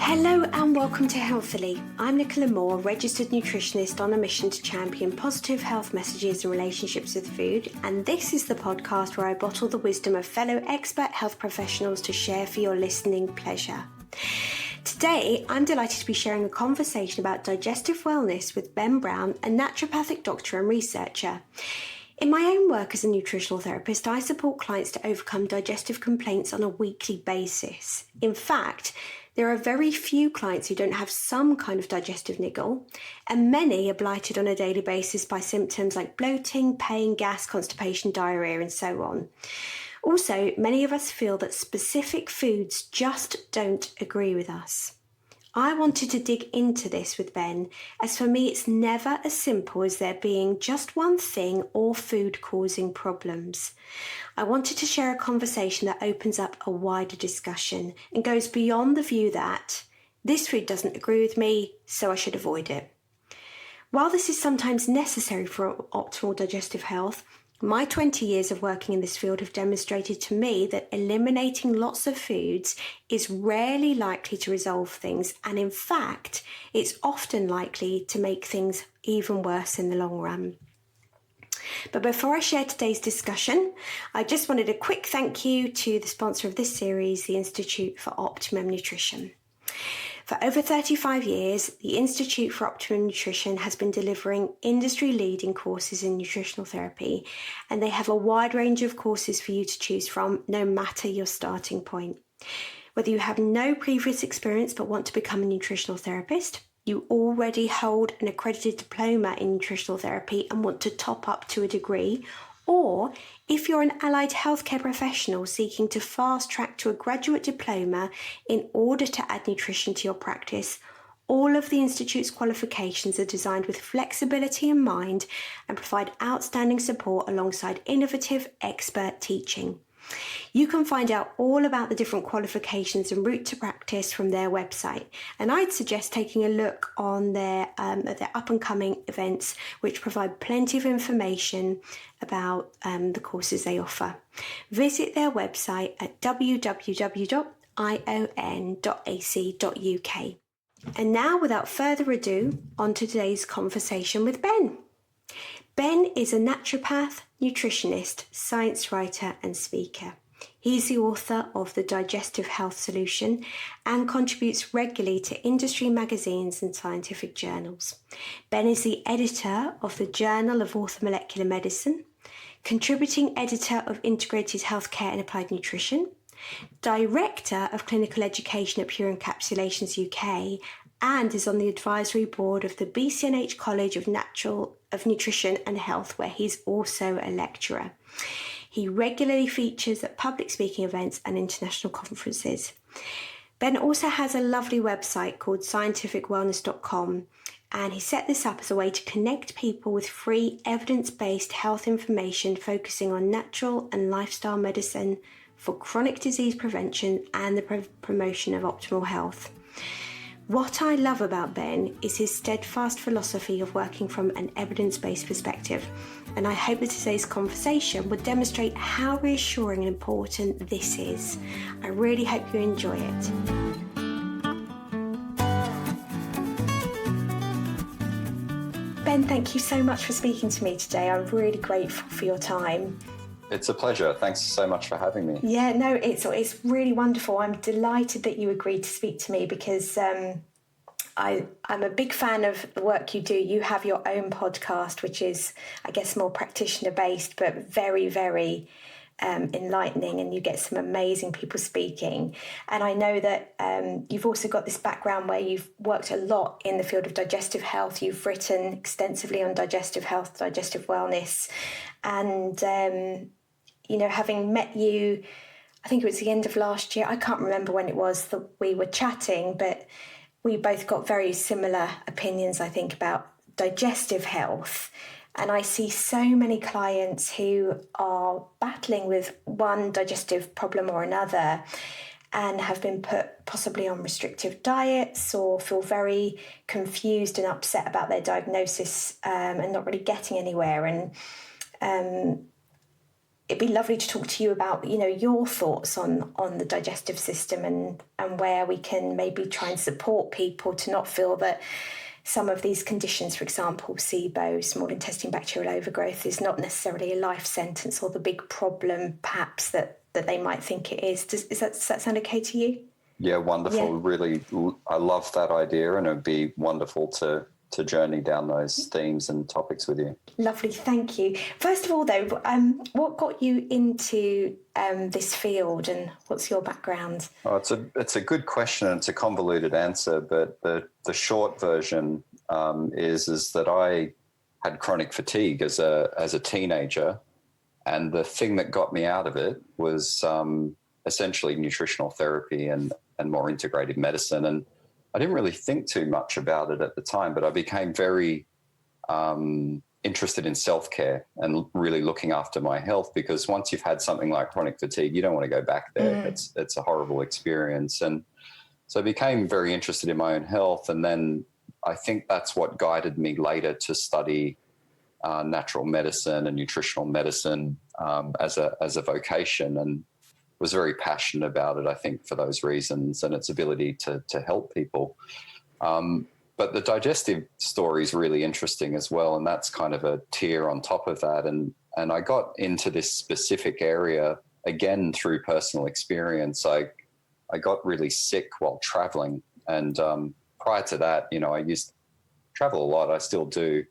Hello and welcome to Healthily. I'm Nicola Moore, registered nutritionist on a mission to champion positive health messages and relationships with food, and this is the podcast where I bottle the wisdom of fellow expert health professionals to share for your listening pleasure. Today, I'm delighted to be sharing a conversation about digestive wellness with Ben Brown, a naturopathic doctor and researcher. In my own work as a nutritional therapist, I support clients to overcome digestive complaints on a weekly basis. In fact, there are very few clients who don't have some kind of digestive niggle, and many are blighted on a daily basis by symptoms like bloating, pain, gas, constipation, diarrhea, and so on. Also, many of us feel that specific foods just don't agree with us. I wanted to dig into this with Ben, as for me it's never as simple as there being just one thing or food causing problems. I wanted to share a conversation that opens up a wider discussion and goes beyond the view that this food doesn't agree with me, so I should avoid it. While this is sometimes necessary for optimal digestive health, my 20 years of working in this field have demonstrated to me that eliminating lots of foods is rarely likely to resolve things, and in fact, it's often likely to make things even worse in the long run. But before I share today's discussion, I just wanted a quick thank you to the sponsor of this series, the Institute for Optimum Nutrition. For over 35 years, the Institute for Optimum Nutrition has been delivering industry-leading courses in nutritional therapy, and they have a wide range of courses for you to choose from, no matter your starting point. Whether you have no previous experience but want to become a nutritional therapist, you already hold an accredited diploma in nutritional therapy and want to top up to a degree, or if you're an allied healthcare professional seeking to fast track to a graduate diploma in order to add nutrition to your practice, all of the Institute's qualifications are designed with flexibility in mind and provide outstanding support alongside innovative expert teaching. You can find out all about the different qualifications and route to practice from their website, and I'd suggest taking a look on their up-and-coming events, which provide plenty of information about the courses they offer. Visit their website at www.ion.ac.uk. And now, without further ado, on to today's conversation with Ben. Ben is a naturopath, nutritionist, science writer and speaker. He's the author of the Digestive Health Solution and contributes regularly to industry magazines and scientific journals. Ben is the editor of the Journal of Orthomolecular Medicine, contributing editor of Integrated Healthcare and Applied Nutrition, director of clinical education at Pure Encapsulations UK, and is on the advisory board of the BCNH College of Nutrition and Health, where he's also a lecturer. He regularly features at public speaking events and international conferences. Ben also has a lovely website called scientificwellness.com, and he set this up as a way to connect people with free evidence-based health information focusing on natural and lifestyle medicine for chronic disease prevention and the promotion of optimal health. What I love about Ben is his steadfast philosophy of working from an evidence-based perspective, and I hope that today's conversation would demonstrate how reassuring and important this is. I really hope you enjoy it. Ben, thank you so much for speaking to me today. I'm really grateful for your time. It's a pleasure. Thanks so much for having me. Yeah, no, it's really wonderful. I'm delighted that you agreed to speak to me because I'm a big fan of the work you do. You have your own podcast, which is, I guess, more practitioner based, but very, very enlightening, and you get some amazing people speaking. And I know that you've also got this background where you've worked a lot in the field of digestive health. You've written extensively on digestive health, digestive wellness, and having met you, I think it was the end of last year. I can't remember when it was that we were chatting, but we both got very similar opinions, I think, about digestive health. And I see so many clients who are battling with one digestive problem or another and have been put possibly on restrictive diets or feel very confused and upset about their diagnosis and not really getting anywhere. And it'd be lovely to talk to you about, your thoughts on the digestive system and where we can maybe try and support people to not feel that some of these conditions, for example, SIBO, small intestine bacterial overgrowth, is not necessarily a life sentence or the big problem perhaps that they might think it is. Does that sound okay to you? Yeah, wonderful. Yeah. Really, I love that idea, and it'd be wonderful to journey down those themes and topics with you. Lovely, thank you. First of all, though, what got you into this field, and what's your background? Oh, it's a good question, and it's a convoluted answer, but the short version is that I had chronic fatigue as a teenager, and the thing that got me out of it was essentially nutritional therapy and more integrative medicine. And I didn't really think too much about it at the time, but I became very interested in self-care and really looking after my health, because once you've had something like chronic fatigue, you don't want to go back there. It's a horrible experience. And so I became very interested in my own health. And then I think that's what guided me later to study natural medicine and nutritional medicine as a vocation, and was very passionate about it, I think, for those reasons and its ability to help people. But the digestive story is really interesting as well, and that's kind of a tier on top of that. And I got into this specific area, again, through personal experience. I got really sick while traveling. And prior to that, I used to travel a lot. I still do.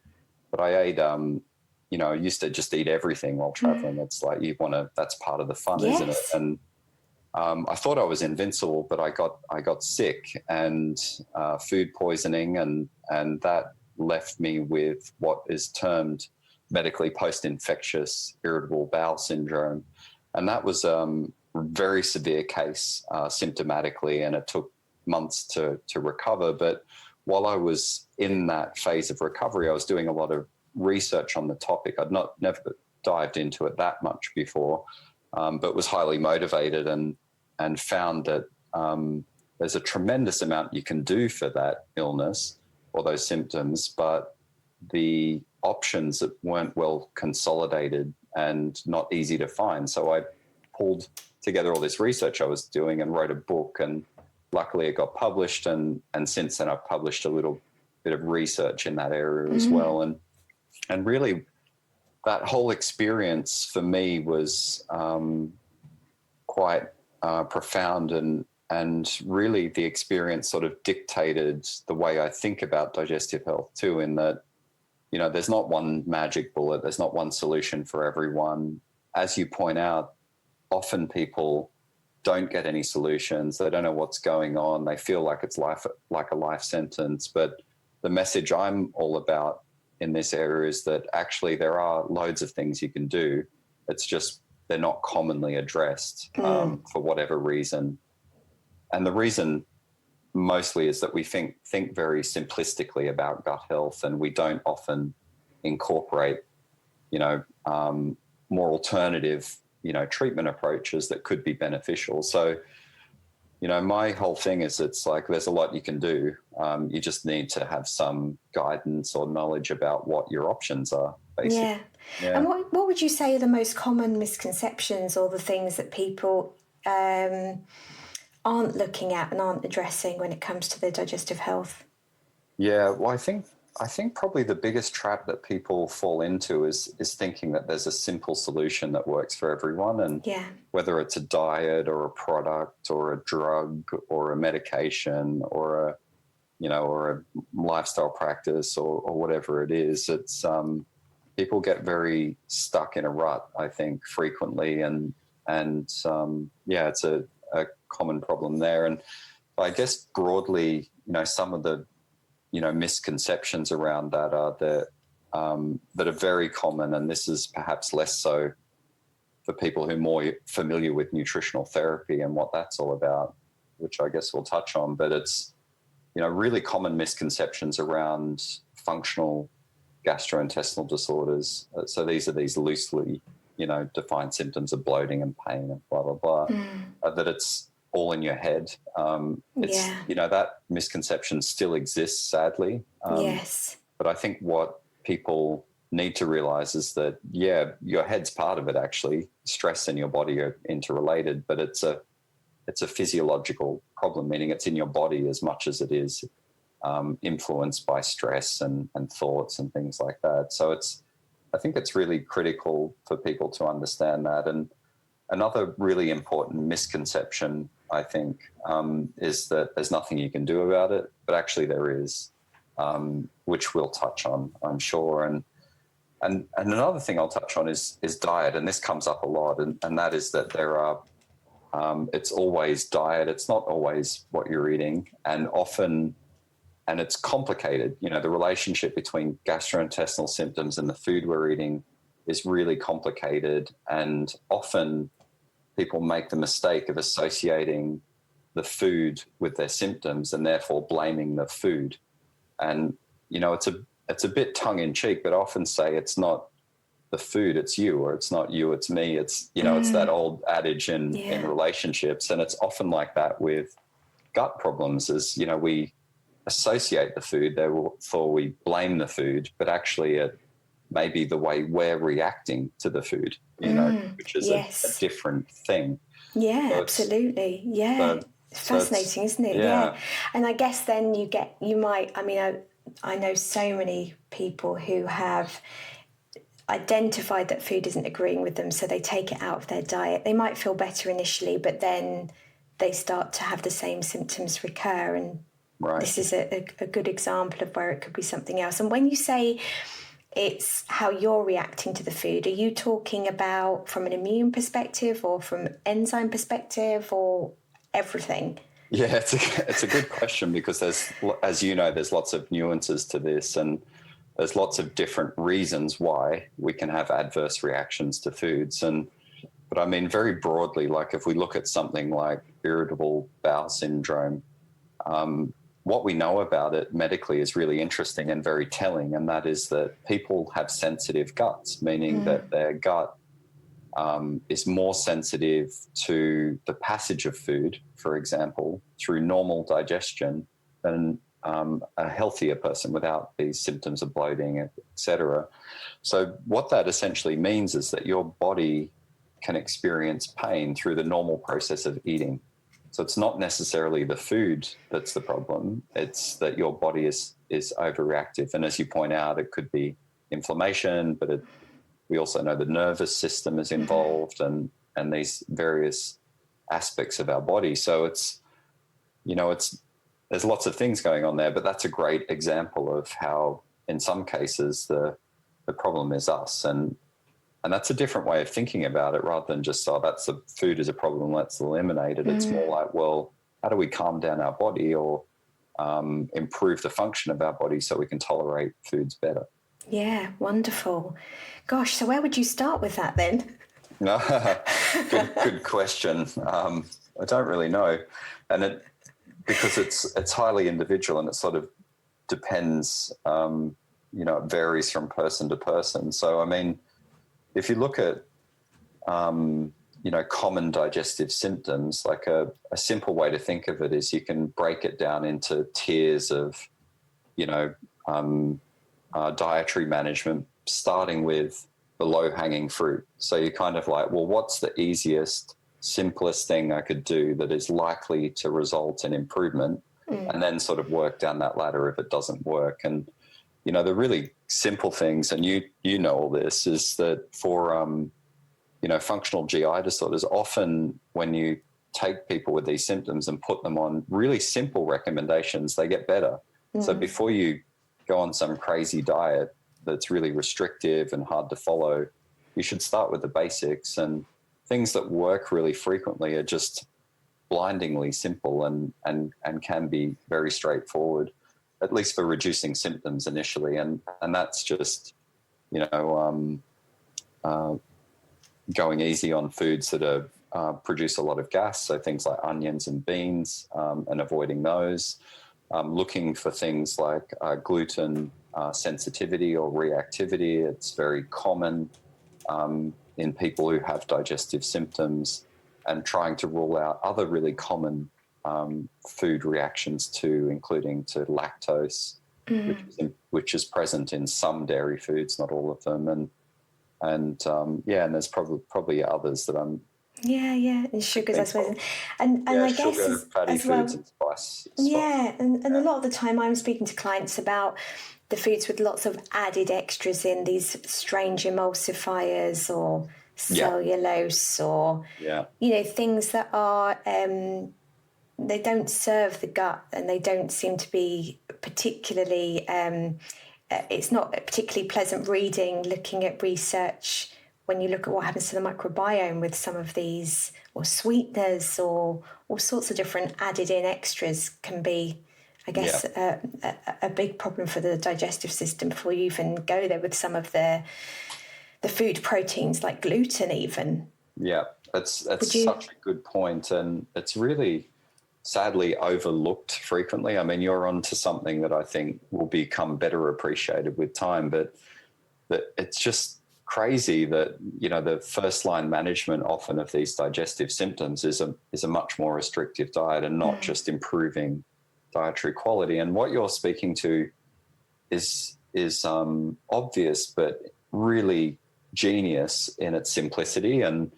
But I ate, I used to just eat everything while traveling. It's like that's part of the fun, Yes. isn't it? And I thought I was invincible, but I got sick and food poisoning, and that left me with what is termed medically post-infectious irritable bowel syndrome. And that was a very severe case symptomatically, and it took months to recover. But while I was in that phase of recovery, I was doing a lot of research on the topic. I'd never dived into it that much before, but was highly motivated and found that there's a tremendous amount you can do for that illness or those symptoms, but the options that weren't well consolidated and not easy to find. So I pulled together all this research I was doing and wrote a book, and luckily it got published, and since then I've published a little bit of research in that area as well. And really that whole experience for me was quite profound, and really the experience sort of dictated the way I think about digestive health too, in that, there's not one magic bullet, there's not one solution for everyone. As you point out, often people don't get any solutions. They don't know what's going on. They feel like it's like a life sentence. But the message I'm all about in this area is that actually there are loads of things you can do. It's just they're not commonly addressed for whatever reason. And the reason mostly is that we think very simplistically about gut health, and we don't often incorporate, more alternative, treatment approaches that could be beneficial. So, my whole thing is, it's like there's a lot you can do. You just need to have some guidance or knowledge about what your options are, basically. Yeah. And what would you say are the most common misconceptions, or the things that people aren't looking at and aren't addressing when it comes to their digestive health? Yeah, well, I think probably the biggest trap that people fall into is thinking that there's a simple solution that works for everyone, and whether it's a diet or a product or a drug or a medication or a lifestyle practice or whatever it is, it's people get very stuck in a rut, I think, frequently, and it's a common problem there. And I guess broadly, some of the misconceptions around that are that are very common, and this is perhaps less so for people who are more familiar with nutritional therapy and what that's all about, which I guess we'll touch on. But it's really common misconceptions around functional gastrointestinal disorders. So these are these loosely defined symptoms of bloating and pain and blah blah blah. That it's all in your head. That misconception still exists, sadly. Yes. But I think what people need to realize is that, yeah, your head's part of it, actually. Stress and your body are interrelated, but it's a physiological problem, meaning it's in your body as much as it is influenced by stress and thoughts and things like that. So I think it's really critical for people to understand that. And another really important misconception, I think, is that there's nothing you can do about it, but actually there is, which we'll touch on, I'm sure. And another thing I'll touch on is diet, and this comes up a lot, and that is that there are, it's always diet. It's not always what you're eating, and often, and it's complicated. You know, the relationship between gastrointestinal symptoms and the food we're eating is really complicated, and often people make the mistake of associating the food with their symptoms and therefore blaming the food. And, you know, it's a bit tongue in cheek, but I often say it's not the food, it's you, or it's not you, it's me. It's, you know, it's that old adage in relationships. And it's often like that with gut problems, is, you know, we associate the food, therefore we blame the food, but actually it may be the way we're reacting to the food, you know, which is a different thing. Yeah, so absolutely. Yeah. It's fascinating, isn't it? Yeah. And I guess then I know so many people who have identified that food isn't agreeing with them, so they take it out of their diet. They might feel better initially, but then they start to have the same symptoms recur. And this is a good example of where it could be something else. And when you say it's how you're reacting to the food, are you talking about from an immune perspective or from enzyme perspective or everything? Yeah, it's a good question, because there's, as you know, there's lots of nuances to this, and there's lots of different reasons why we can have adverse reactions to foods. But I mean, very broadly, like if we look at something like irritable bowel syndrome, what we know about it medically is really interesting and very telling, and that is that people have sensitive guts, meaning that their gut is more sensitive to the passage of food, for example, through normal digestion than a healthier person without these symptoms of bloating, etc. So what that essentially means is that your body can experience pain through the normal process of eating. So it's not necessarily the food that's the problem, it's that your body is overreactive. And as you point out, it could be inflammation, but we also know the nervous system is involved and these various aspects of our body. So it's, you know, there's lots of things going on there, but that's a great example of how in some cases the problem is us. And that's a different way of thinking about it, rather than just, that's the food is a problem, let's eliminate it. It's more like, well, how do we calm down our body or improve the function of our body so we can tolerate foods better? Yeah, wonderful. Gosh, so where would you start with that then? Good question. I don't really know. And because it's highly individual, and it sort of depends, you know, it varies from person to person. So, I mean, if you look at, you know, common digestive symptoms, like a simple way to think of it is you can break it down into tiers of, you know, dietary management, starting with the low-hanging fruit. So you're kind of like, well, what's the easiest, simplest thing I could do that is likely to result in improvement, and then sort of work down that ladder if it doesn't work. And, you know, the really simple things, and you know all this, is that for, you know, functional GI disorders, often when you take people with these symptoms and put them on really simple recommendations, they get better. So before you go on some crazy diet that's really restrictive and hard to follow, you should start with the basics, and things that work really frequently are just blindingly simple and can be very straightforward, at least for reducing symptoms initially. And that's just, you know, going easy on foods that produce a lot of gas, so things like onions and beans, and avoiding those. Looking for things like gluten sensitivity or reactivity. It's very common in people who have digestive symptoms, and trying to rule out other really common food reactions too, including to lactose, which is present in some dairy foods, not all of them, and there's probably others that I'm. Yeah, and sugars, I suppose, and I guess sugar, fatty as well. foods, and spice. Yeah, and a lot of the time I'm speaking to clients about the foods with lots of added extras in, these strange emulsifiers or cellulose or things that are they don't serve the gut, and they don't seem to be particularly it's not a particularly pleasant reading looking at research when you look at what happens to the microbiome with some of these, or sweeteners, or all sorts of different added in extras can be, I guess, a big problem for the digestive system before you even go there with some of the food proteins like gluten even. Yeah, that's such a good point, and it's really sadly overlooked frequently. I mean, you're onto something that I think will become better appreciated with time, but it's just crazy that, the first line management often of these digestive symptoms is a much more restrictive diet, and not just improving dietary quality. And what you're speaking to is obvious, but really genius in its simplicity, and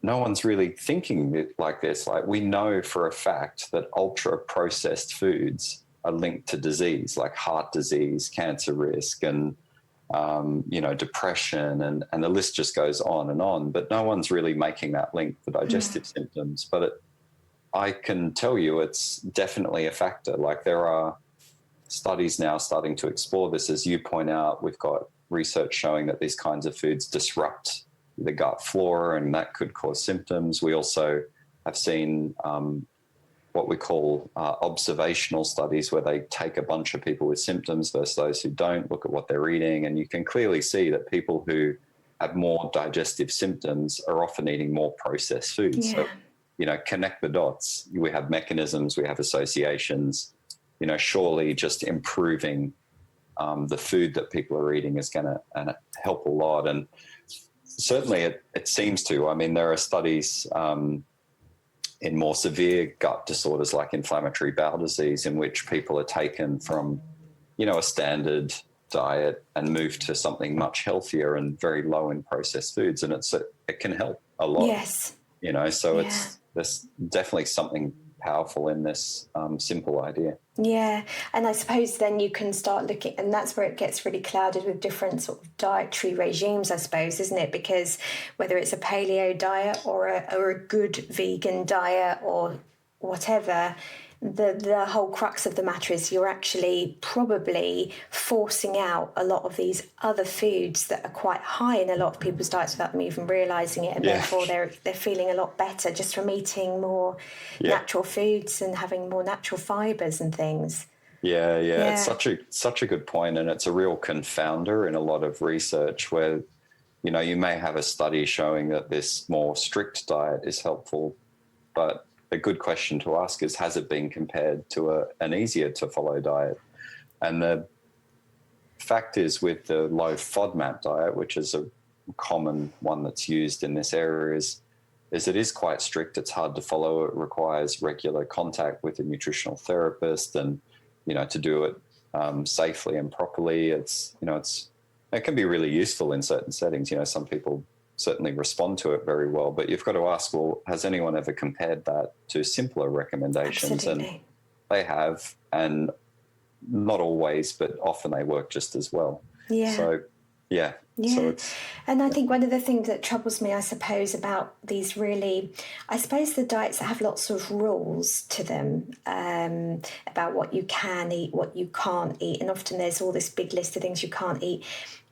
no one's really thinking like this. Like, we know for a fact that ultra processed foods are linked to disease, like heart disease, cancer risk, and depression, and the list just goes on and on. But no one's really making that link for digestive symptoms. But I can tell you it's definitely a factor. Like, there are studies now starting to explore this. As you point out, we've got research showing that these kinds of foods disrupt the gut flora, and that could cause symptoms. We also have seen what we call observational studies, where they take a bunch of people with symptoms versus those who don't, look at what they're eating, and you can clearly see that people who have more digestive symptoms are often eating more processed foods. So, connect the dots. We have mechanisms, we have associations. Surely just improving the food that people are eating is going to help a lot. And certainly it seems to. I mean, there are studies in more severe gut disorders like inflammatory bowel disease, in which people are taken from, a standard diet and moved to something much healthier and very low in processed foods. And it can help a lot. Yes. So there's definitely something powerful in this simple idea. Yeah, and I suppose then you can start looking, and that's where it gets really clouded with different sort of dietary regimes, I suppose, isn't it? Because whether it's a paleo diet or a good vegan diet or whatever, the whole crux of the matter is you're actually probably forcing out a lot of these other foods that are quite high in a lot of people's diets without them even realising it, and therefore they're feeling a lot better just from eating more natural foods and having more natural fibres and things. Yeah. It's such a good point, and it's a real confounder in a lot of research where, you may have a study showing that this more strict diet is helpful, but a good question to ask is, has it been compared to an easier to follow diet? And the fact is, with the low FODMAP diet, which is a common one that's used in this area, is it is quite strict. It's hard to follow. It requires regular contact with a nutritional therapist, and to do it safely and properly. It can be really useful in certain settings. Some people certainly respond to it very well, but you've got to ask, well, has anyone ever compared that to simpler recommendations? Absolutely. And they have, and not always, but often they work just as well. So and I think one of the things that troubles me, I suppose, about these the diets that have lots of rules to them about what you can eat, what you can't eat, and often there's all this big list of things you can't eat,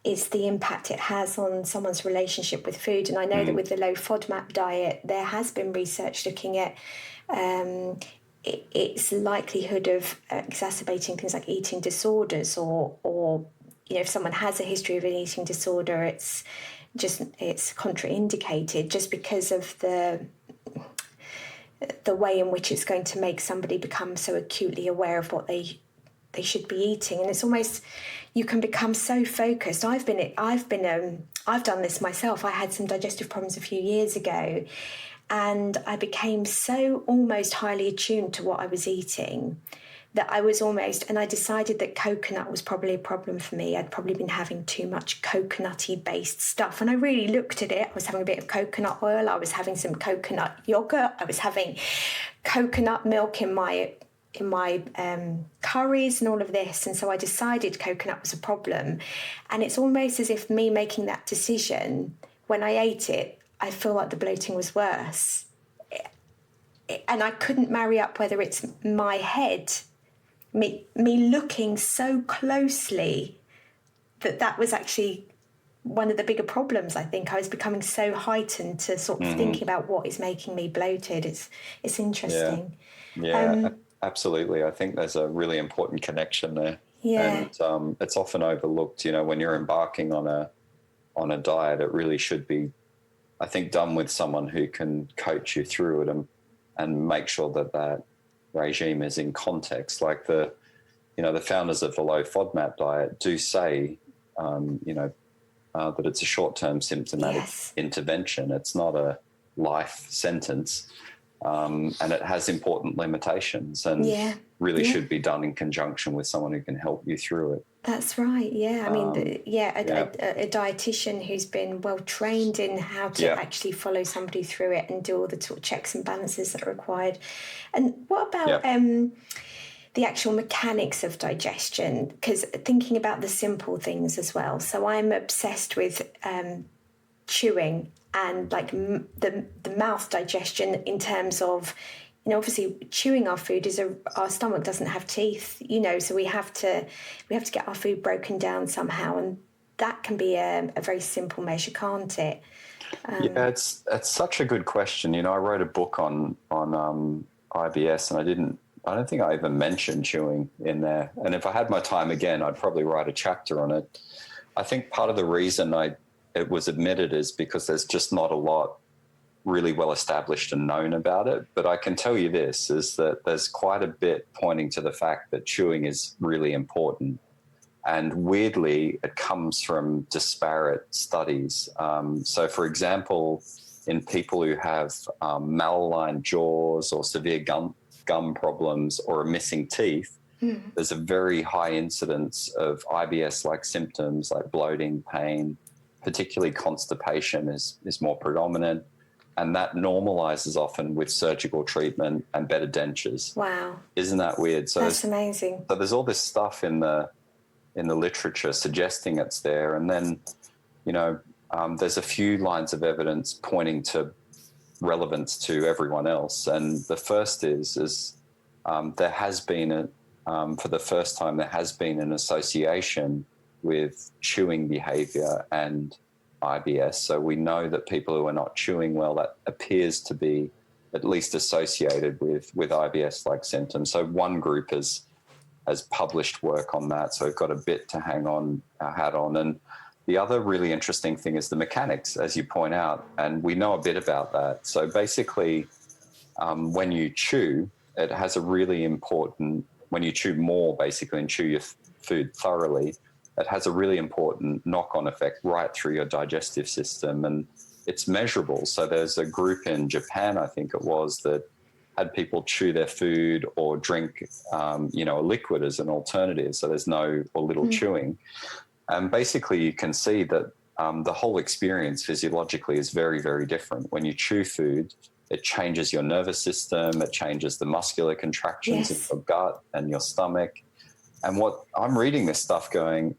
is the impact it has on someone's relationship with food. And I know that with the low FODMAP diet, there has been research looking at its likelihood of exacerbating things like eating disorders, or if someone has a history of an eating disorder, it's contraindicated just because of the way in which it's going to make somebody become so acutely aware of what they should be eating. And it's almost, you can become so focused. I've done this myself. I had some digestive problems a few years ago, and I became so almost highly attuned to what I was eating that I was almost, and I decided that coconut was probably a problem for me. I'd probably been having too much coconutty based stuff. And I really looked at it. I was having a bit of coconut oil. I was having some coconut yogurt. I was having coconut milk in my curries and all of this. And so I decided coconut was a problem. And it's almost as if me making that decision, when I ate it, I feel like the bloating was worse. And I couldn't marry up whether it's my head, me looking so closely that was actually one of the bigger problems. I think I was becoming so heightened to sort of thinking about what is making me bloated. It's interesting. Yeah, absolutely. I think there's a really important connection there. Yeah. And it's often overlooked, when you're embarking on a diet, it really should be, I think, done with someone who can coach you through it and make sure that regime is in context. Like the founders of the low FODMAP diet do say, that it's a short-term symptomatic intervention. It's not a life sentence. And it has important limitations and really should be done in conjunction with someone who can help you through it. That's right. Yeah. I mean, a dietitian who's been well trained in how to actually follow somebody through it and do all the sort of checks and balances that are required. And what about the actual mechanics of digestion? Because thinking about the simple things as well. So I'm obsessed with chewing and like the mouth digestion in terms of, obviously chewing our food our stomach doesn't have teeth, so we have to get our food broken down somehow, and that can be a very simple measure, can't it? It's such a good question. I wrote a book on IBS, and I don't think I even mentioned chewing in there. And if I had my time again, I'd probably write a chapter on it. I think part of the reason it was admitted is because there's just not a lot really well established and known about it. But I can tell you this, is that there's quite a bit pointing to the fact that chewing is really important. And weirdly, it comes from disparate studies. So for example, in people who have malaligned jaws or severe gum problems or missing teeth, there's a very high incidence of IBS-like symptoms like bloating, pain, particularly constipation is more predominant. And that normalizes often with surgical treatment and better dentures. Wow. Isn't that weird? So that's amazing. So there's all this stuff in the literature suggesting it's there. And then, there's a few lines of evidence pointing to relevance to everyone else. And the first is there has been, for the first time, there has been an association with chewing behavior and IBS. So we know that people who are not chewing well, that appears to be at least associated with IBS-like symptoms. So one group has published work on that. So we've got a bit to hang on our hat on. And the other really interesting thing is the mechanics, as you point out, and we know a bit about that. So basically, when you chew, it has a really important, when you chew more basically and chew your food thoroughly, it has a really important knock-on effect right through your digestive system, and it's measurable. So there's a group in Japan, I think it was, that had people chew their food or drink, a liquid as an alternative. So there's no or little chewing. And basically you can see that the whole experience physiologically is very, very different. When you chew food, it changes your nervous system, it changes the muscular contractions in your gut and your stomach. And what I'm reading this stuff going,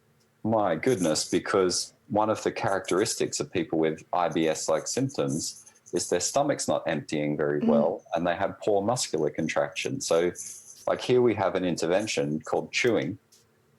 my goodness, because one of the characteristics of people with IBS-like symptoms is their stomach's not emptying very well and they have poor muscular contraction. So like here we have an intervention called chewing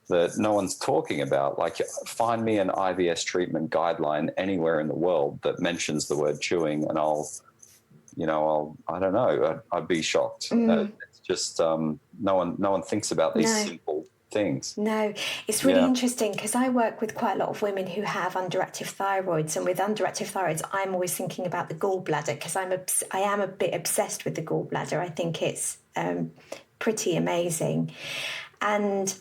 that no one's talking about. Like find me an IBS treatment guideline anywhere in the world that mentions the word chewing and I don't know, I'd be shocked. It's just no one thinks about these simple things. No, it's really interesting because I work with quite a lot of women who have underactive thyroids, and with underactive thyroids, I'm always thinking about the gallbladder because I am a bit obsessed with the gallbladder. I think it's pretty amazing, and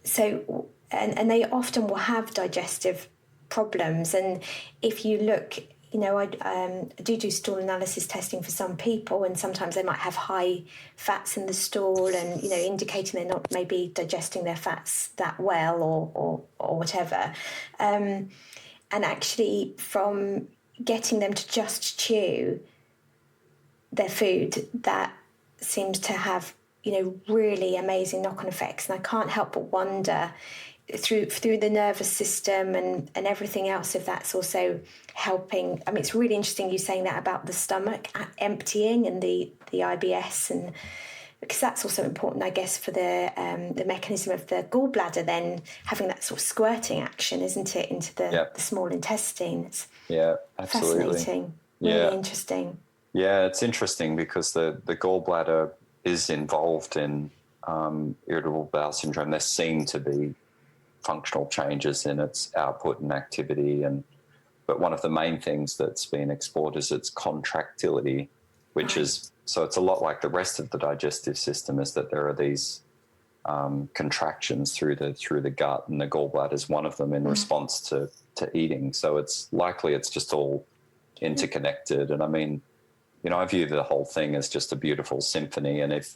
so and they often will have digestive problems, and if you look, I do stool analysis testing for some people, and sometimes they might have high fats in the stool, and indicating they're not maybe digesting their fats that well, or whatever. And actually, from getting them to just chew their food, that seems to have really amazing knock-on effects. And I can't help but wonder, through the nervous system and everything else, if that's also helping. I mean, it's really interesting you saying that about the stomach emptying and the IBS, and because that's also important, I guess, for the mechanism of the gallbladder then having that sort of squirting action, isn't it, into the small intestines. Yeah, absolutely. Fascinating. Really interesting. Yeah, it's interesting because the gallbladder is involved in irritable bowel syndrome. There seem to be functional changes in its output and activity, but one of the main things that's been explored is its contractility, which is, so it's a lot like the rest of the digestive system, is that there are these contractions through the gut, and the gallbladder is one of them in response to eating. So it's likely it's just all interconnected. And I mean, I view the whole thing as just a beautiful symphony, and if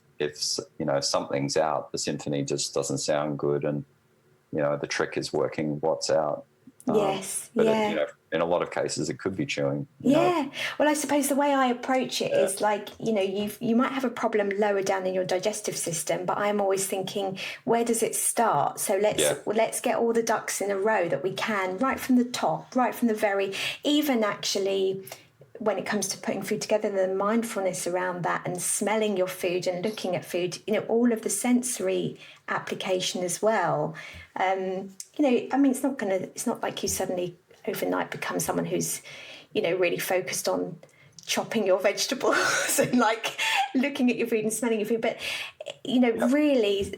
something's out, the symphony just doesn't sound good, and the trick is working what's out. Yes, but in a lot of cases, it could be chewing. Well, I suppose the way I approach it is like, you might have a problem lower down in your digestive system, but I'm always thinking, where does it start? So let's get all the ducks in a row that we can, right from the top, right from the very, even actually when it comes to putting food together, the mindfulness around that and smelling your food and looking at food, all of the sensory application as well. I mean, it's not like you suddenly overnight become someone who's, really focused on chopping your vegetables and like looking at your food and smelling your food. But, really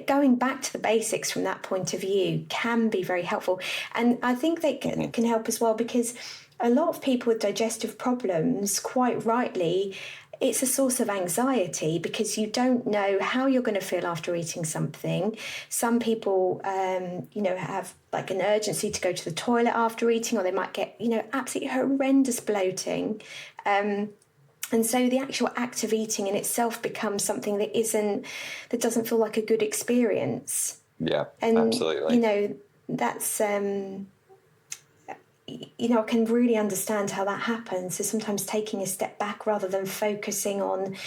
going back to the basics from that point of view can be very helpful. And I think they can help as well, because a lot of people with digestive problems, quite rightly, it's a source of anxiety because you don't know how you're going to feel after eating something. Some people, have like an urgency to go to the toilet after eating, or they might get, absolutely horrendous bloating. And so the actual act of eating in itself becomes something that doesn't feel like a good experience. Yeah, and, absolutely. That's... I can really understand how that happens. So sometimes taking a step back rather than focusing on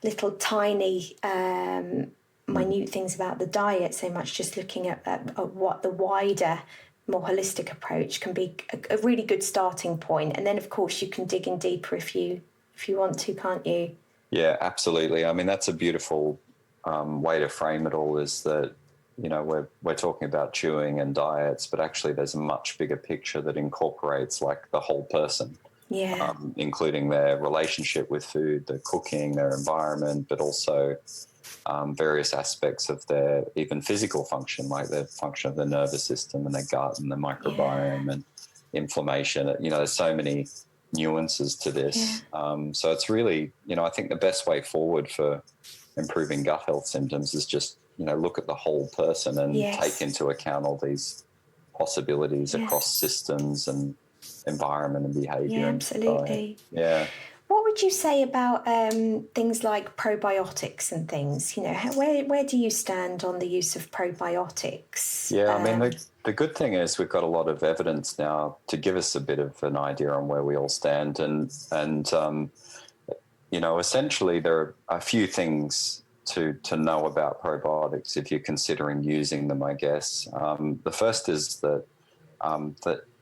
little tiny minute things about the diet so much, just looking at what the wider, more holistic approach can be a really good starting point. And then, of course, you can dig in deeper if you want to, can't you? Yeah, absolutely. I mean, that's a beautiful way to frame it all, is that we're talking about chewing and diets, but actually there's a much bigger picture that incorporates like the whole person, including their relationship with food, their cooking, their environment, but also various aspects of their even physical function, like the function of the nervous system and their gut and the microbiome and inflammation. There's so many nuances to this. So it's really, I think the best way forward for improving gut health symptoms is just look at the whole person and take into account all these possibilities across systems and environment and behaviour. Yeah, absolutely. Yeah. What would you say about things like probiotics and things? Where do you stand on the use of probiotics? Yeah, I mean, the good thing is we've got a lot of evidence now to give us a bit of an idea on where we all stand. And essentially there are a few things to know about probiotics if you're considering using them, I guess. The first is that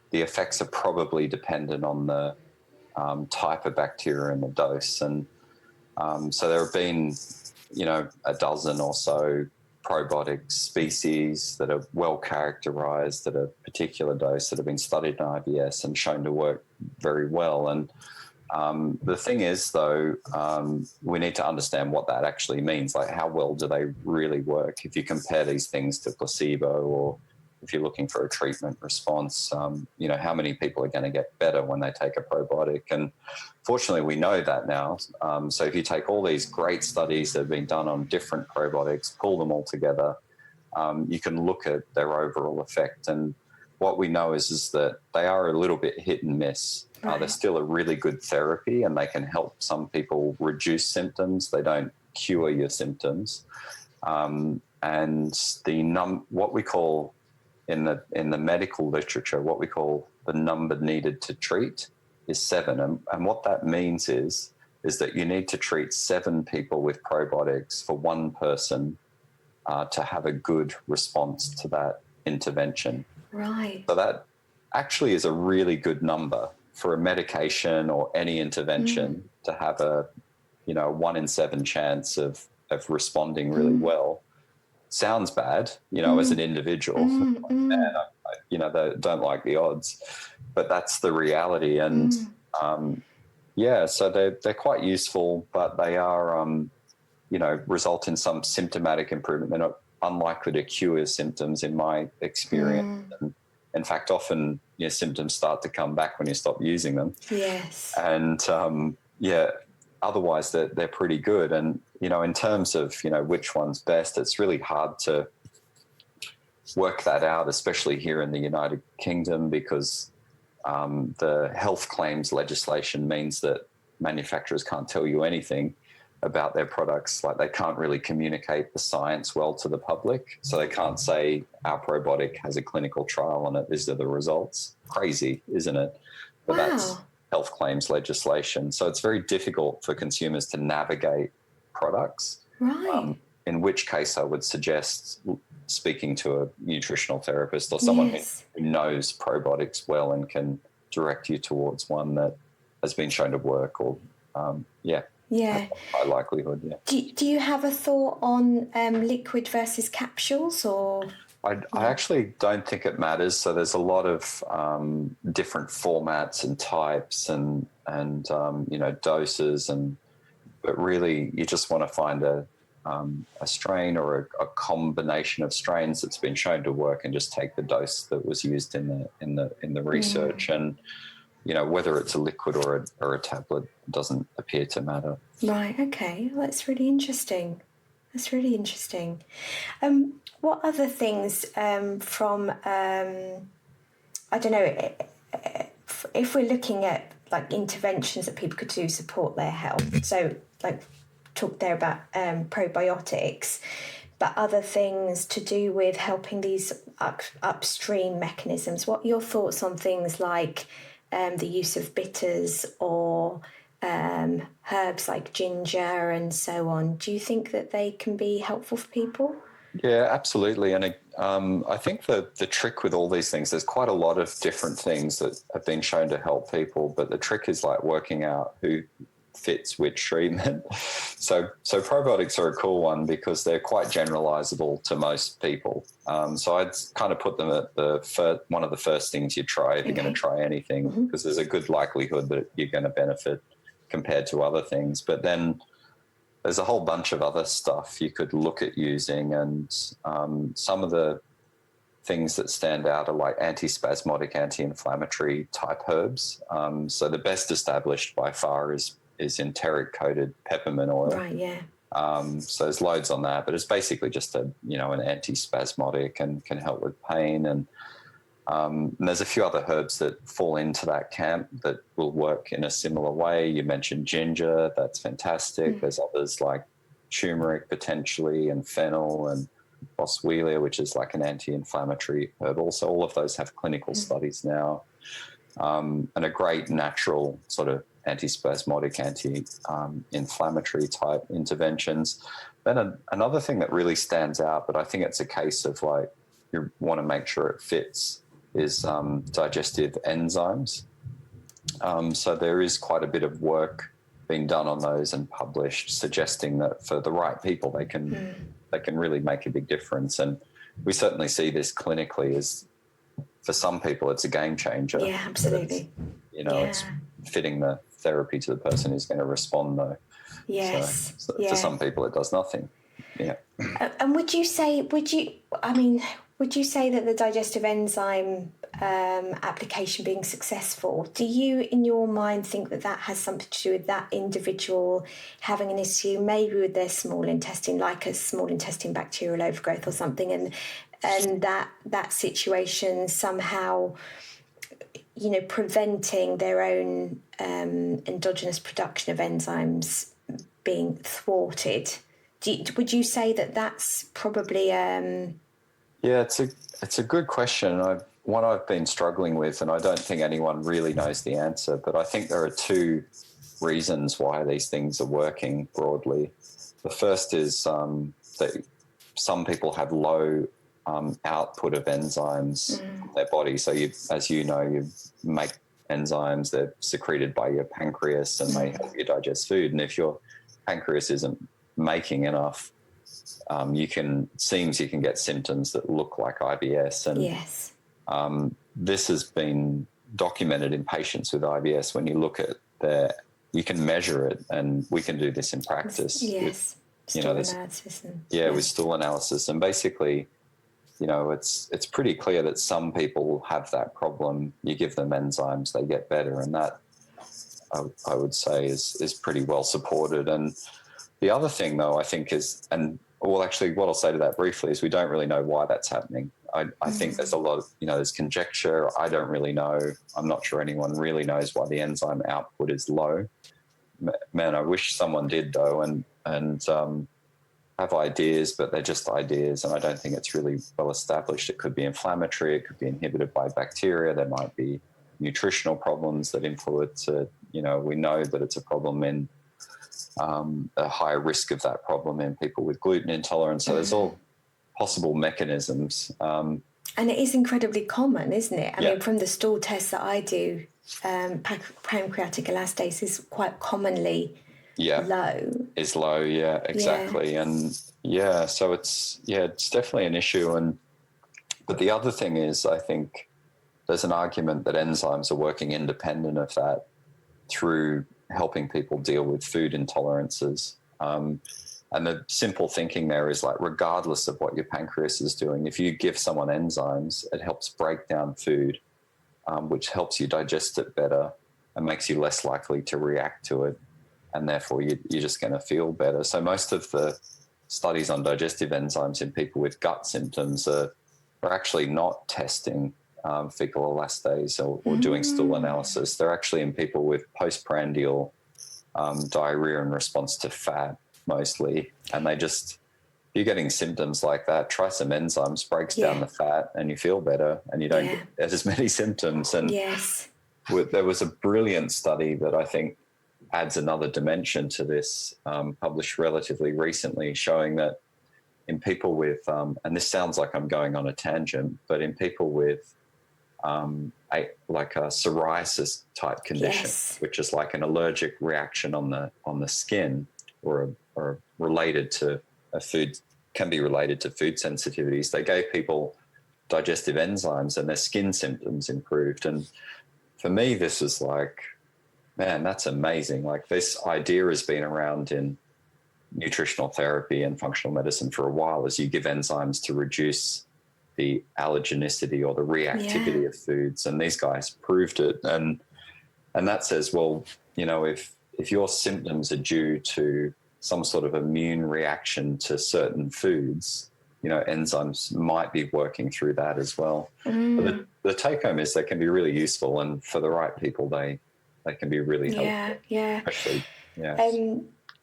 the effects are probably dependent on the type of bacteria in the dose. And so there have been, a dozen or so probiotic species that are well characterized at a particular dose that have been studied in IBS and shown to work very well. And the thing is, though, we need to understand what that actually means. Like, how well do they really work? If you compare these things to placebo, or if you're looking for a treatment response, how many people are going to get better when they take a probiotic? And fortunately, we know that now. So if you take all these great studies that have been done on different probiotics, pull them all together, you can look at their overall effect. And what we know is that they are a little bit hit and miss. Right. They're still a really good therapy, and they can help some people reduce symptoms. They don't cure your symptoms. And what we call in the medical literature, what we call the number needed to treat is 7. And what that means is that you need to treat 7 people with probiotics for one person to have a good response to that intervention. Right. So that actually is a really good number for a medication or any intervention to have a 1 in 7 chance of responding really well. Sounds bad, as an individual. And they don't like the odds, but that's the reality. And so they're quite useful, but they are, result in some symptomatic improvement. They're not unlikely to cure symptoms in my experience. And in fact, often your symptoms start to come back when you stop using them. Yes. And otherwise they're pretty good. And, in terms of, which one's best, it's really hard to work that out, especially here in the United Kingdom, because the health claims legislation means that manufacturers can't tell you anything about their products. Like, they can't really communicate the science well to the public. So they can't say our probiotic has a clinical trial on it. These are the results. Crazy, isn't it? But that's health claims legislation. So it's very difficult for consumers to navigate products. Right. In which case I would suggest speaking to a nutritional therapist or someone who knows probiotics well and can direct you towards one that has been shown to work or, high likelihood, Do you have a thought on liquid versus capsules, or? I actually don't think it matters. So there's a lot of different formats and types and doses, but really you just want to find a strain or a combination of strains that's been shown to work, and just take the dose that was used in the research. And whether it's a liquid or a tablet doesn't appear to matter. Right. Okay. Well, that's really interesting. What other things from I don't know, if we're looking at like interventions that people could do to support their health, so like talk there about probiotics, but other things to do with helping these upstream mechanisms. What are your thoughts on things like the use of bitters or herbs like ginger and so on? Do you think that they can be helpful for people? Yeah, absolutely. And I think the trick with all these things, there's quite a lot of different things that have been shown to help people, but the trick is like working out who fits which treatment. So probiotics are a cool one because they're quite generalizable to most people. So I'd kind of put them at one of the first things you try if you're going to try anything, because there's a good likelihood that you're going to benefit compared to other things. But then there's a whole bunch of other stuff you could look at using, and some of the things that stand out are like antispasmodic, anti-inflammatory type herbs. So the best established by far is enteric-coated peppermint oil. Right, yeah. So there's loads on that, but it's basically just an antispasmodic and can help with pain. And there's a few other herbs that fall into that camp that will work in a similar way. You mentioned ginger, that's fantastic. There's others like turmeric potentially, and fennel, and boswellia, which is like an anti-inflammatory herb. Also, all of those have clinical studies now, and a great natural sort of antispasmodic, anti-inflammatory type interventions. Then another thing that really stands out, but I think it's a case of like you want to make sure it fits, is digestive enzymes. So there is quite a bit of work being done on those and published, suggesting that for the right people, they can really make a big difference. And we certainly see this clinically as, for some people, it's a game changer. Yeah, absolutely. It's fitting the therapy to the person who's going to respond, though. Yes. So for some people, it does nothing. Yeah. And would you say that the digestive enzyme application being successful, do you, in your mind, think that has something to do with that individual having an issue maybe with their small intestine, like a small intestine bacterial overgrowth or something, and that situation somehow, preventing their own endogenous production of enzymes being thwarted. Would you say that that's probably? Yeah, it's a good question. One I've been struggling with, and I don't think anyone really knows the answer. But I think there are two reasons why these things are working broadly. The first is that some people have low output of enzymes in their body. So, as you know, you make enzymes, they're secreted by your pancreas and they help you digest food. And if your pancreas isn't making enough, you can get symptoms that look like IBS. And yes, this has been documented in patients with IBS. When you look at you can measure it, and we can do this in practice. Yes, with, analysis. With stool analysis. And basically, it's pretty clear that some people have that problem. You give them enzymes, they get better. And that, I would say, is pretty well supported. And the other thing, though, I think is, actually, what I'll say to that briefly is we don't really know why that's happening. I think there's a lot of, there's conjecture. I don't really know. I'm not sure anyone really knows why the enzyme output is low. Man, I wish someone did, though, and have ideas, but they're just ideas, and I don't think it's really well established. It could be inflammatory. It could be inhibited by bacteria. There might be nutritional problems that influence it. We know that it's a problem in a higher risk of that problem in people with gluten intolerance. So there's all possible mechanisms. And it is incredibly common, isn't it? I mean, from the stool tests that I do, pancreatic elastase is quite commonly low. Is low, yeah, exactly. Yeah. And so it's definitely an issue. But the other thing is, I think there's an argument that enzymes are working independent of that through helping people deal with food intolerances. And the simple thinking there is, like, regardless of what your pancreas is doing, if you give someone enzymes, it helps break down food, which helps you digest it better and makes you less likely to react to it. And therefore, you're just going to feel better. So most of the studies on digestive enzymes in people with gut symptoms are actually not testing fecal elastase or doing stool analysis. They're actually in people with postprandial diarrhea in response to fat, mostly. And you're getting symptoms like that, try some enzymes, breaks down the fat, and you feel better, and you don't get as many symptoms. And there was a brilliant study that I think adds another dimension to this, published relatively recently, showing that in people with, and this sounds like I'm going on a tangent, but in people with a psoriasis type condition, which is like an allergic reaction on the skin, or related to a food, can be related to food sensitivities. They gave people digestive enzymes and their skin symptoms improved. And for me, this was like, man, that's amazing. Like, this idea has been around in nutritional therapy and functional medicine for a while, as you give enzymes to reduce the allergenicity or the reactivity of foods. And these guys proved it. And that says, well, if your symptoms are due to some sort of immune reaction to certain foods, enzymes might be working through that as well. But the take home is they can be really useful, and for the right people, they can be really helpful. Especially,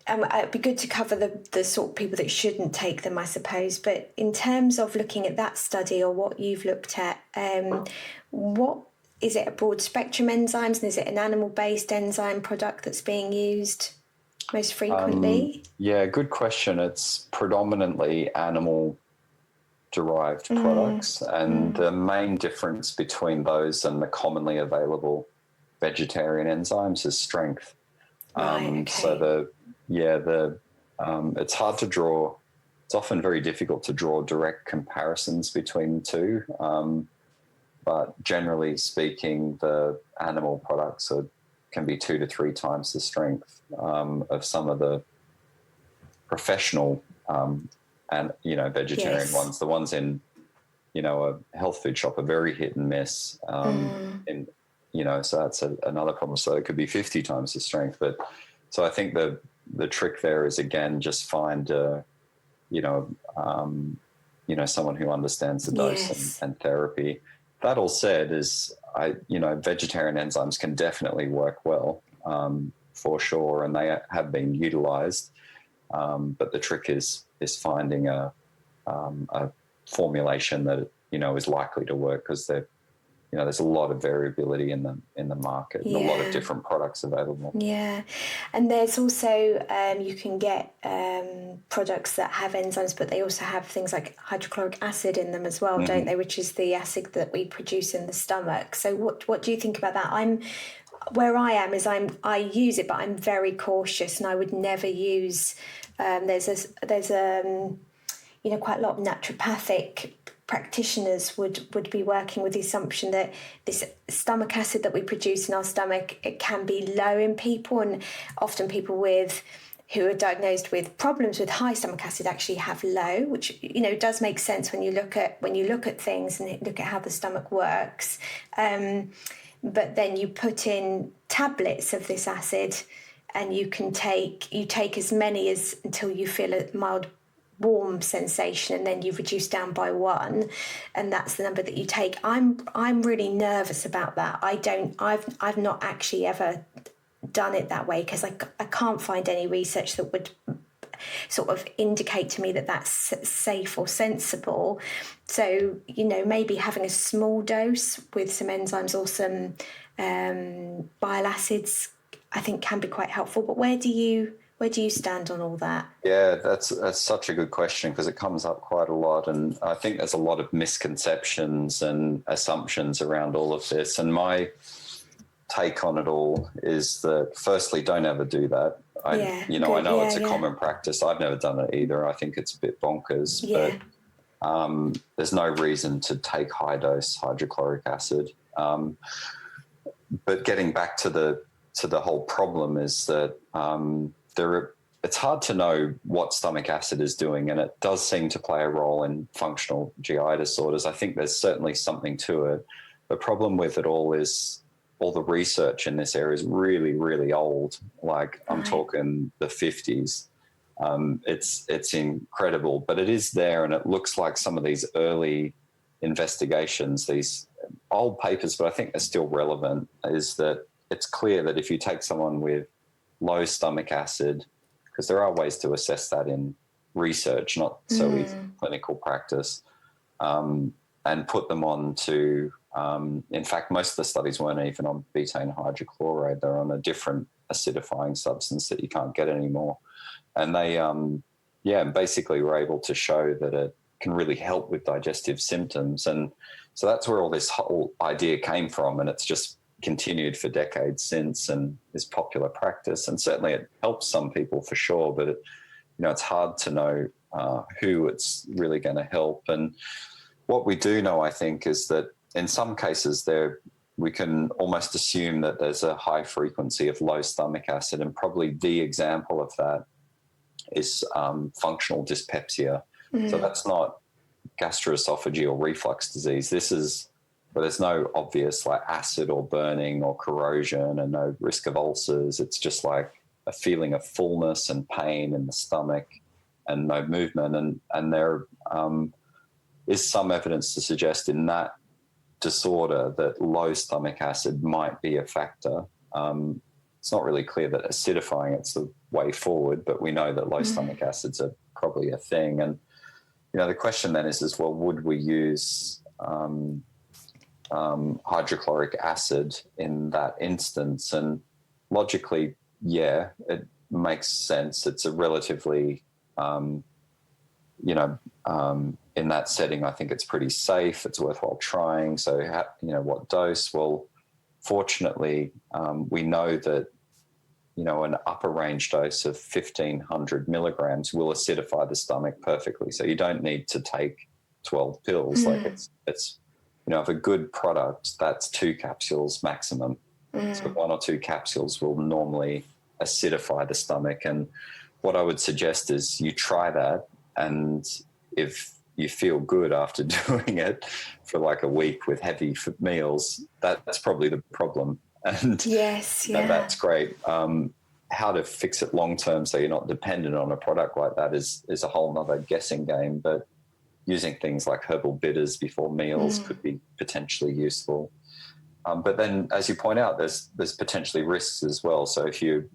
it'd be good to cover the sort of people that shouldn't take them, I suppose. But in terms of looking at that study, or what you've looked at, what is it, a broad spectrum enzymes, and is it an animal-based enzyme product that's being used most frequently? Good question. It's predominantly animal-derived products, and the main difference between those and the commonly available vegetarian enzymes is strength. So it's hard to draw. It's often very difficult to draw direct comparisons between the two. But generally speaking, the animal products can be 2 to 3 times the strength of some of the professional vegetarian ones. The ones in a health food shop are very hit and miss. So that's another problem. So it could be 50 times the strength. But so I think the trick there is, again, just find someone who understands the dose and therapy. That all said, vegetarian enzymes can definitely work well, for sure, and they have been utilized. But the trick is finding a formulation that is likely to work, because there's a lot of variability in the market, and a lot of different products available. Yeah, and there's also you can get products that have enzymes, but they also have things like hydrochloric acid in them as well, don't they? Which is the acid that we produce in the stomach. So what do you think about that? I use it, but I'm very cautious, and I would never use. There's quite a lot of naturopathic practitioners would be working with the assumption that this stomach acid that we produce in our stomach, it can be low in people, and often people who are diagnosed with problems with high stomach acid actually have low, which does make sense when you look at things and look at how the stomach works. But then you put in tablets of this acid, and you take as many as until you feel a mild warm sensation, and then you reduce down by 1, and that's the number that you take. I'm really nervous about that. I've not actually ever done it that way, because I can't find any research that would sort of indicate to me that that's safe or sensible. So maybe having a small dose with some enzymes or some bile acids, I think, can be quite helpful. But where do you stand on all that? Yeah, that's such a good question, because it comes up quite a lot. And I think there's a lot of misconceptions and assumptions around all of this. And my take on it all is that, firstly, don't ever do that. I know it's a common practice. I've never done it either. I think it's a bit bonkers. Yeah. But there's no reason to take high dose hydrochloric acid. But getting back to the whole problem is that it's hard to know what stomach acid is doing, and it does seem to play a role in functional GI disorders. I think there's certainly something to it. The problem with it all is all the research in this area is really, really old. Like, I'm talking the 50s. It's incredible, but it is there, and it looks like some of these early investigations, these old papers, but I think they're still relevant, is that it's clear that if you take someone with low stomach acid, because there are ways to assess that in research, not so easy clinical practice, and put them on to, in fact, most of the studies weren't even on betaine hydrochloride. They're on a different acidifying substance that you can't get anymore. And they, basically were able to show that it can really help with digestive symptoms. And so that's where all this whole idea came from. And it's just continued for decades since, and is popular practice. And certainly it helps some people for sure, but it's hard to know who it's really going to help. And what we do know, I think, is that in some cases we can almost assume that there's a high frequency of low stomach acid, and probably the example of that is functional dyspepsia. So that's not gastroesophageal reflux disease. This is where there's no obvious like acid or burning or corrosion, and no risk of ulcers. It's just like a feeling of fullness and pain in the stomach and no movement. And there is some evidence to suggest in that disorder that low stomach acid might be a factor. It's not really clear that acidifying it's the way forward, but we know that low stomach acids are probably a thing. And the question then is well, would we use hydrochloric acid in that instance? And logically, yeah, it makes sense. It's a relatively, in that setting, I think it's pretty safe. It's worthwhile trying. So, what dose? Well, fortunately, we know that, an upper range dose of 1,500 milligrams will acidify the stomach perfectly. So you don't need to take 12 pills. Like it's of a good product, that's 2 capsules maximum. So 1 or 2 capsules will normally acidify the stomach. And what I would suggest is you try that, and if you feel good after doing it for like a week with heavy meals, that's probably the problem. And that's great. How to fix it long term so you're not dependent on a product like that is a whole nother guessing game. But using things like herbal bitters before meals could be potentially useful. But then, as you point out, there's potentially risks as well. So if you're,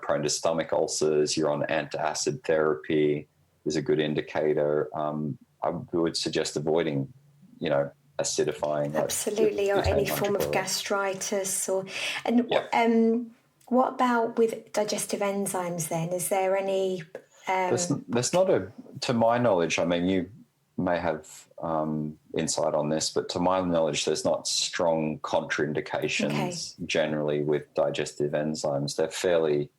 prone to stomach ulcers, you're on antacid therapy, is a good indicator. I would suggest avoiding, acidifying. Absolutely, or any form of gastritis. What about with digestive enzymes then? Is there any... There's not to my knowledge, I mean, you may have insight on this, but to my knowledge, there's not strong contraindications generally with digestive enzymes. They're fairly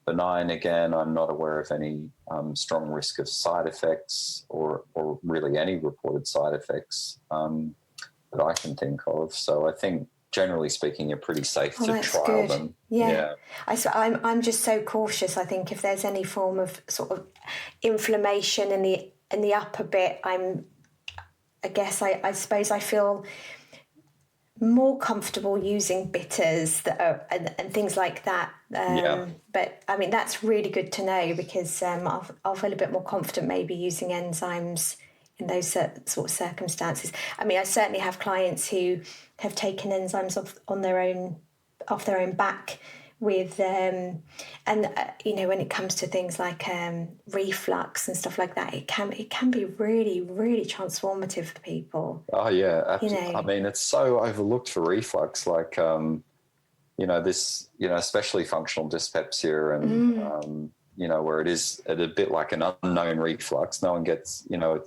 benign. Again, I'm not aware of any strong risk of side effects or really any reported side effects that I can think of. So I think, generally speaking, you're pretty safe to trial them. Yeah. I'm just so cautious. I think if there's any form of sort of inflammation in the upper bit, I suppose I feel more comfortable using bitters that are, and things like that. But I mean, that's really good to know, because I'll feel a bit more confident maybe using enzymes in those sort of circumstances. I mean, I certainly have clients who have taken enzymes off their own back with, when it comes to things like reflux and stuff like that, it can be really, really transformative for people. Oh yeah, absolutely. I mean, it's so overlooked for reflux, like especially functional dyspepsia and where it is a bit like an unknown reflux. No one gets, no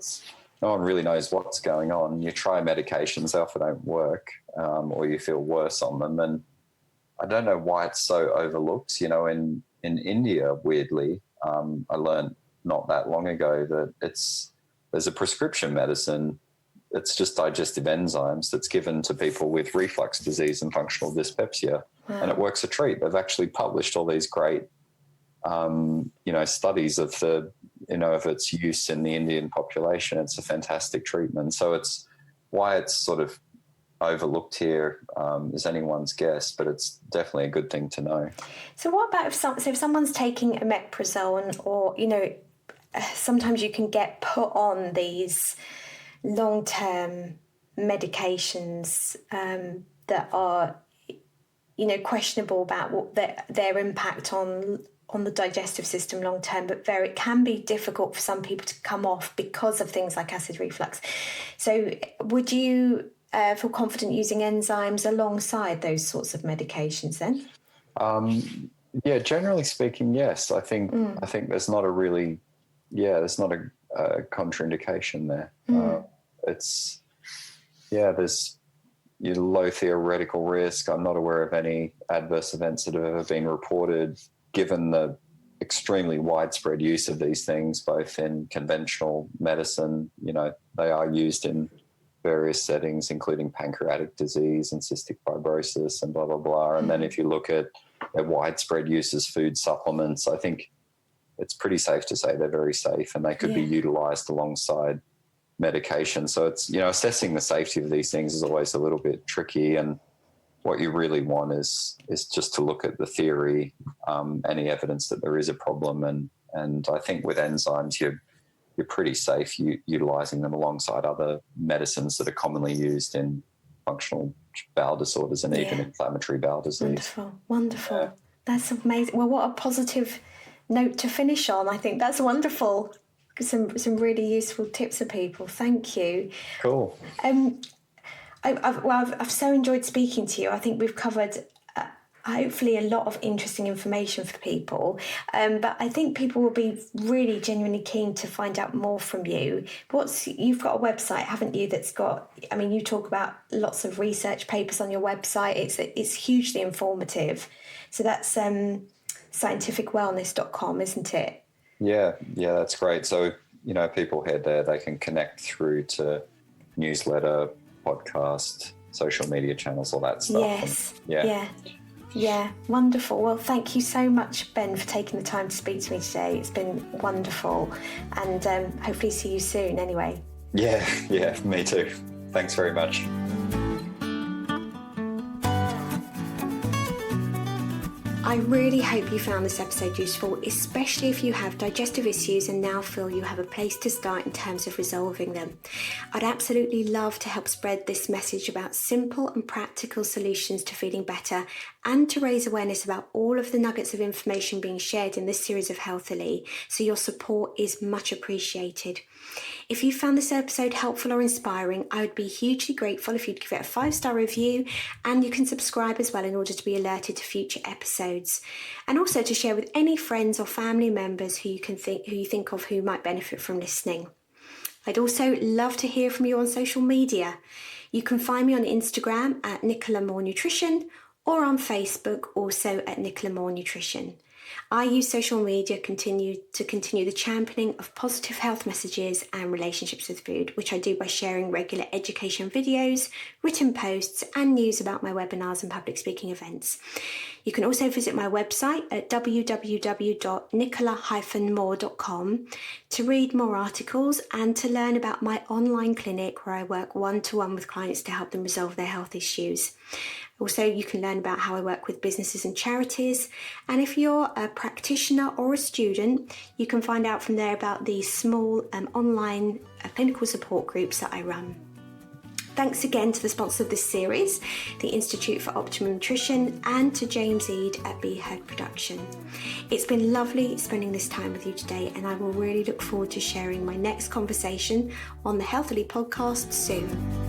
one really knows what's going on. You try medications, they often don't work, or you feel worse on them. And I don't know why it's so overlooked. In India, weirdly, I learned not that long ago that there's a prescription medicine. It's just digestive enzymes that's given to people with reflux disease and functional dyspepsia, and it works a treat. They've actually published all these great, studies of of its use in the Indian population. It's a fantastic treatment. So it's why it's sort of overlooked here is anyone's guess, but it's definitely a good thing to know. So what about if someone's taking omeprazole, or sometimes you can get put on these long-term medications that are questionable about what their impact on the digestive system long term, but it can be difficult for some people to come off because of things like acid reflux. So would you feel confident using enzymes alongside those sorts of medications then? Generally speaking, yes. I think there's not a contraindication there. There's low theoretical risk. I'm not aware of any adverse events that have ever been reported, given the extremely widespread use of these things, both in conventional medicine. They are used in various settings, including pancreatic disease and cystic fibrosis and blah, blah, blah. And then if you look at their widespread use as food supplements, I think it's pretty safe to say they're very safe, and they could be utilised alongside medication. So it's, assessing the safety of these things is always a little bit tricky, and what you really want is just to look at the theory, any evidence that there is a problem. And I think with enzymes, you're pretty safe utilising them alongside other medicines that are commonly used in functional bowel disorders and even inflammatory bowel disease. Wonderful. Yeah. That's amazing. Well, what a positive note to finish on. I think that's wonderful. Some really useful tips for people. Thank you. Cool. I've so enjoyed speaking to you. I think we've covered hopefully a lot of interesting information for people. But I think people will be really genuinely keen to find out more from you. You've got a website, haven't you, that's got, you talk about lots of research papers on your website. It's hugely informative. So that's scientificwellness.com, isn't it? Yeah, that's great. So, people head there, they can connect through to newsletter, podcast, social media channels, all that stuff. Yes. Yeah. Wonderful. Well, thank you so much, Ben, for taking the time to speak to me today. It's been wonderful, and hopefully see you soon anyway. Yeah, me too. Thanks very much. I really hope you found this episode useful, especially if you have digestive issues and now feel you have a place to start in terms of resolving them. I'd absolutely love to help spread this message about simple and practical solutions to feeling better, and to raise awareness about all of the nuggets of information being shared in this series of Healthily, so your support is much appreciated. If you found this episode helpful or inspiring, I would be hugely grateful if you'd give it a 5-star review, and you can subscribe as well in order to be alerted to future episodes, and also to share with any friends or family members who you think of who might benefit from listening. I'd also love to hear from you on social media. You can find me on Instagram at Nicola More Nutrition, or on Facebook also at Nicola More Nutrition. I use social media to continue the championing of positive health messages and relationships with food, which I do by sharing regular education videos, written posts, and news about my webinars and public speaking events. You can also visit my website at www.nicola-more.com to read more articles and to learn about my online clinic where I work one-to-one with clients to help them resolve their health issues. Also, you can learn about how I work with businesses and charities. And if you're a practitioner or a student, you can find out from there about the small online clinical support groups that I run. Thanks again to the sponsor of this series, the Institute for Optimum Nutrition, and to James Eade at Be Heard Production. It's been lovely spending this time with you today, and I will really look forward to sharing my next conversation on the Healthily podcast soon.